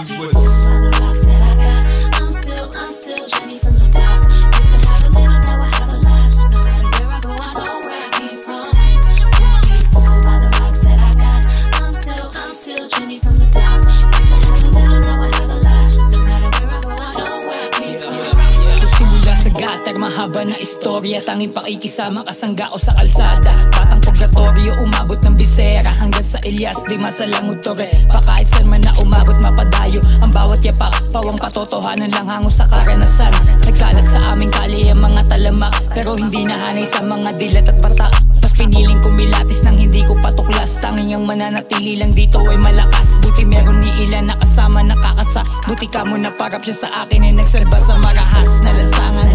comes with us. By the rocks that I got, I'm still Jenny from the block. Used to have a little, now I have a lot. No matter where I go, I know where I came from. Won't be fooled by the rocks that I got. I'm still Jenny from the block. Used to have a little, now I have a lot. No matter where I go, I know where I came from. Simula sa gutter, mahaba na istorya. Tanging pakikisama kasangga o sa kalsada. Batang purgatorio, umabot ng bisera. Hanggang sa Elias, di masalangod tore. Pakahit saan man na umabot mapadayo. Ang bawat yapak, pawang patotohanan lang hango sa karanasan. Nagkalat sa aming kali ang mga talamak, pero hindi nahanay sa mga dilat at batak. Mas piniling kumilatis nang hindi ko patuklas. Tanging ang mananatili lang dito ay malakas. Buti meron ni ilan na kasama nakakasa. Buti ka mo na parap siya sa akin ay nagsalba sa marahas na lansangan.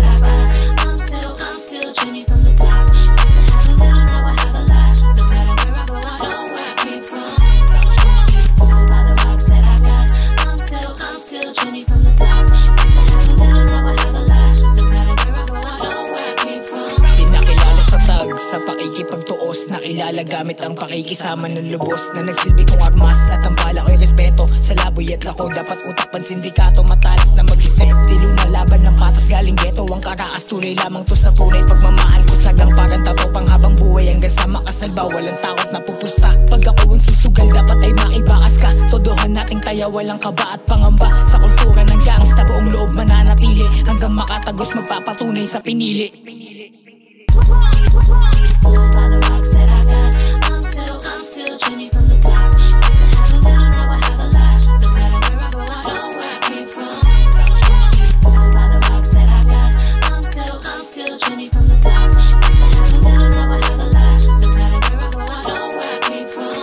I'm still Jenny from the block. Used to have a little, now I have a lot. No matter where I go, I know where I came from. Won't be fooled by the rocks that I got. I'm still Jenny from the block. Used to have a little, now I have a lot. No matter where I go, I know where I came from. Pinakilala sa tag, sa pakikipagtuos. Nakilala gamit ang pakikisama ng lubos. Na nagsilbi kong armas at ang bala ko'y respeto. Sa laboy at lako, dapat utak pan sindikato. Matalas na mag-isip, dilo na laban ng patas galing ghetto. Ang karaas tuloy lamang to sa tunay. Pagmamahal ko sagang parang tato pang habang buhay. Hanggang sa makasalba, walang takot na pupusta. Pag ako ang susugal, dapat ay maibakas ka. Todohan nating taya, walang kaba at pangamba. Sa kultura ng gangsta, buong loob mananatili. Hanggang makatagos, magpapatunay sa pinili. Won't be fooled by the rocks that I got. I'm still Jenny from the block. Used to have a little, now I have a lot. No matter where I go, I know where I came from. Won't be fooled by the rocks that I got. I'm still Jenny from the block. Used to have a little, now I have a lot. No matter where I go, I know where I came from.